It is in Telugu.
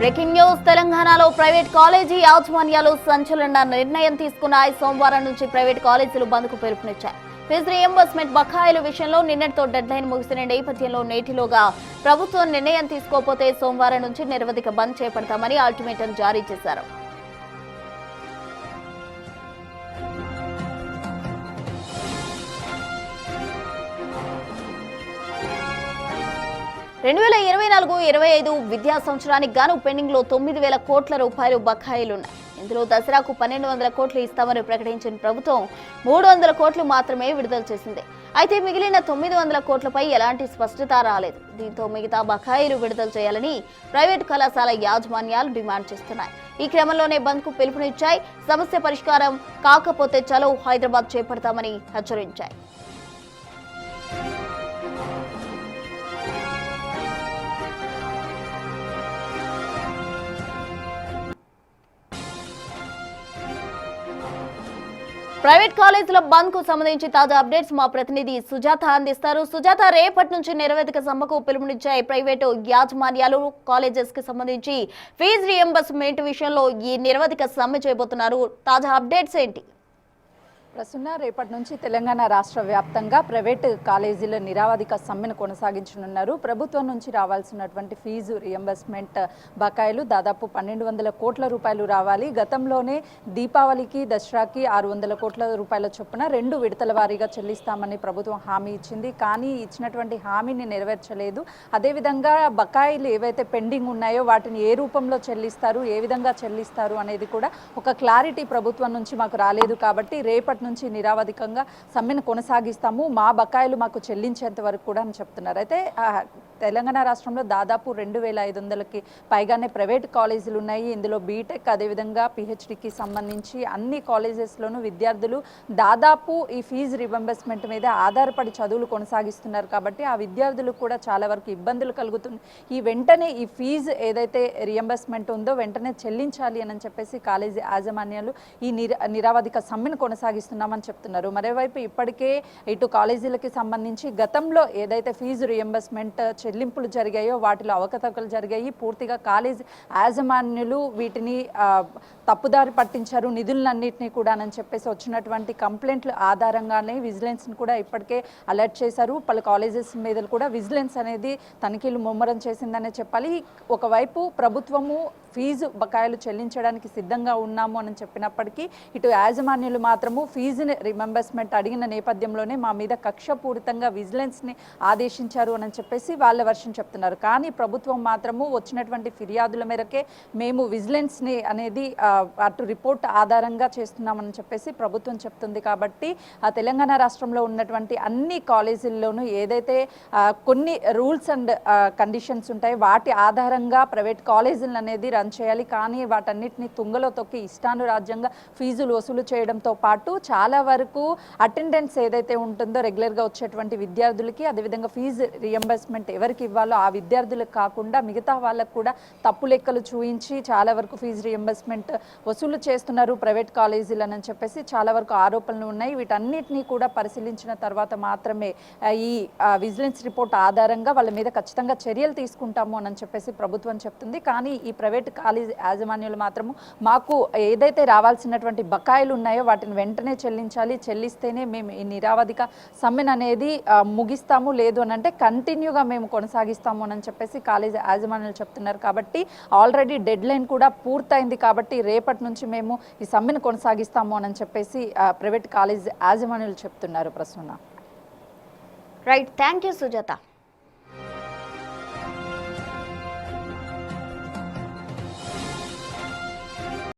బ్రేకింగ్ న్యూస్ తెలంగాణలో ప్రైవేట్ కాలేజీ యాజమాన్యాలు సంచలన నిర్ణయం తీసుకున్నాయి. సోమవారం నుంచి ప్రైవేట్ కాలేజీలు బంద్కు పిలుపునిచ్చాయి. ఫీజు రీయింబర్స్మెంట్ బకాయిల విషయంలో నిన్నటితో డెడ్లైన్ ముగిసిన నేపథ్యంలో నేటిలోగా ప్రభుత్వం నిర్ణయం తీసుకోకపోతే సోమవారం నుంచి నిరవధిక బంద్ చేపడతామని అల్టిమేటం జారీ చేశారు. 2024-25 విద్యా సంవత్సరానికి గాను పెండింగ్ లో 9,000 కోట్ల రూపాయలు బకాయిలున్నాయి. ఇందులో దసరాకు 1,200 కోట్లు ఇస్తామని ప్రకటించిన ప్రభుత్వం 300 కోట్లు మాత్రమే విడుదల చేసింది. అయితే మిగిలిన 900 కోట్లపై ఎలాంటి స్పష్టత రాలేదు. దీంతో మిగతా బకాయిలు విడుదల చేయాలని ప్రైవేటు కళాశాల యాజమాన్యాలు డిమాండ్ చేస్తున్నాయి. ఈ క్రమంలోనే బంద్కు పిలుపునిచ్చాయి. సమస్య పరిష్కారం కాకపోతే చలో హైదరాబాద్ చేపడతామని హెచ్చరించాయి. ప్రైవేట్ కాలేజీల బంద్ కు సంబంధించి తాజా అప్డేట్స్ మా ప్రతినిధి సుజాత అందిస్తారు. సుజాత, రేపటి నుంచి నిరవధిక సమ్మెకు పిలుపునిచ్చాయి ప్రైవేటు యాజమాన్యాలు. కాలేజెస్ కి సంబంధించి ఫీజు రీయింబర్స్మెంట్ విషయంలో ఈ నిరవధిక సమ్మె చేయబోతున్నారు. తాజా అప్డేట్స్ ఏంటి? ప్రస్తుతం రేపటి నుంచి తెలంగాణ రాష్ట్ర వ్యాప్తంగా ప్రైవేటు కాలేజీల నిరవధిక సమ్మెను కొనసాగించనున్నారు. ప్రభుత్వం నుంచి రావాల్సినటువంటి ఫీజు రియంబర్స్మెంట్ బకాయిలు దాదాపు 1,200 కోట్ల రూపాయలు రావాలి. గతంలోనే దీపావళికి దసరాకి 600 కోట్ల రూపాయల చొప్పున 2 విడతల వారీగా చెల్లిస్తామని ప్రభుత్వం హామీ ఇచ్చింది. కానీ ఇచ్చినటువంటి హామీని నెరవేర్చలేదు. అదేవిధంగా బకాయిలు ఏవైతే పెండింగ్ ఉన్నాయో వాటిని ఏ రూపంలో చెల్లిస్తారు, ఏ విధంగా చెల్లిస్తారు అనేది కూడా ఒక క్లారిటీ ప్రభుత్వం నుంచి మాకు రాలేదు. కాబట్టి రేపటి నుంచి నిరవధికంగా సమ్మెను కొనసాగిస్తాము, మా బకాయిలు మాకు చెల్లించేంత వరకు కూడా అని చెప్తున్నారు. అయితే తెలంగాణ రాష్ట్రంలో దాదాపు 2,500కి పైగానే ప్రైవేట్ కాలేజీలు ఉన్నాయి. ఇందులో బీటెక్ అదేవిధంగా పిహెచ్డికి సంబంధించి అన్ని కాలేజెస్లోనూ విద్యార్థులు దాదాపు ఈ ఫీజు రియంబర్స్మెంట్ మీద ఆధారపడి చదువులు కొనసాగిస్తున్నారు. కాబట్టి ఆ విద్యార్థులకు కూడా చాలా వరకు ఇబ్బందులు కలుగుతున్నాయి. వెంటనే ఈ ఫీజు ఏదైతే రియంబర్స్మెంట్ ఉందో వెంటనే చెల్లించాలి అని చెప్పేసి కాలేజీ యాజమాన్యాలు ఈ నిరవధిక సమ్మెను కొనసాగిస్తున్నామని చెప్తున్నారు. మరోవైపు ఇప్పటికే ఇటు కాలేజీలకి సంబంధించి గతంలో ఏదైతే ఫీజు రియంబర్స్మెంట్ చెల్లింపులు జరిగాయో వాటిలో అవకతవకలు జరిగాయి. పూర్తిగా కాలేజ్ యాజమాన్యులు వీటిని తప్పుదారి పట్టించారు నిధులన్నింటినీ కూడా అని చెప్పేసి వచ్చినటువంటి కంప్లైంట్ల ఆధారంగానే విజిలెన్స్ని కూడా ఇప్పటికే అలర్ట్ చేశారు. పలు కాలేజెస్ మీద కూడా విజిలెన్స్ అనేది తనిఖీలు ముమ్మరం చేసిందనే చెప్పాలి. ఒకవైపు ప్రభుత్వము ఫీజు బకాయిలు చెల్లించడానికి సిద్ధంగా ఉన్నాము అని చెప్పినప్పటికీ ఇటు యాజమాన్యులు మాత్రము ఫీజుని రిమెంబర్స్మెంట్ అడిగిన నేపథ్యంలోనే మా మీద కక్షపూరితంగా విజిలెన్స్ని ఆదేశించారు అని చెప్పేసి వాళ్ళ వర్షన్ చెప్తున్నారు. కానీ ప్రభుత్వం మాత్రము వచ్చినటువంటి ఫిర్యాదుల మేరకే మేము విజిలెన్స్ని అనేది అటు రిపోర్ట్ ఆధారంగా చేస్తున్నామని చెప్పేసి ప్రభుత్వం చెప్తుంది. కాబట్టి ఆ తెలంగాణ రాష్ట్రంలో ఉన్నటువంటి అన్ని కాలేజీల్లోనూ ఏదైతే కొన్ని రూల్స్ అండ్ కండిషన్స్ ఉంటాయి వాటి ఆధారంగా ప్రైవేట్ కాలేజీలు అనేది రన్ చేయాలి. కానీ వాటన్నిటిని తుంగలో తొక్కి ఇష్టానురాజ్యంగా ఫీజులు వసూలు చేయడంతో పాటు చాలా వరకు అటెండెన్స్ ఏదైతే ఉంటుందో రెగ్యులర్గా వచ్చేటువంటి విద్యార్థులకి అదేవిధంగా ఫీజు రియంబర్స్మెంట్ ఎవరికి ఇవ్వాలో ఆ విద్యార్థులకు కాకుండా మిగతా వాళ్ళకు కూడా తప్పు లెక్కలు చూయించి చాలా వరకు ఫీజు రియంబర్స్మెంట్ వసూలు చేస్తున్నారు ప్రైవేట్ కాలేజీలు అని చెప్పేసి చాలా వరకు ఆరోపణలు ఉన్నాయి. వీటన్నిటినీ కూడా పరిశీలించిన తర్వాత మాత్రమే ఈ విజిలెన్స్ రిపోర్ట్ ఆధారంగా వాళ్ళ మీద ఖచ్చితంగా చర్యలు తీసుకుంటాము అని చెప్పేసి ప్రభుత్వం చెప్తుంది. కానీ ఈ ప్రైవేట్ కాలేజ్ యాజమాన్యులు మాత్రము మాకు ఏదైతే రావాల్సినటువంటి బకాయిలు ఉన్నాయో వాటిని వెంటనే చెల్లించాలి, చెల్లిస్తేనే మేము ఈ నిరవధిక సమ్మెను అనేది ముగిస్తాము, లేదు అని అంటే కంటిన్యూగా మేము కొనసాగిస్తాము అని చెప్పేసి కాలేజ్ యాజమాన్యులు చెప్తున్నారు. కాబట్టి ఆల్రెడీ డెడ్ లైన్ కూడా పూర్తయింది. కాబట్టి రేపటి నుంచి మేము ఈ సమ్మెను కొనసాగిస్తాము అని చెప్పేసి ప్రైవేట్ కాలేజ్ యాజమాన్యులు చెప్తున్నారు. Prasanna. Right, thank you Sujatha.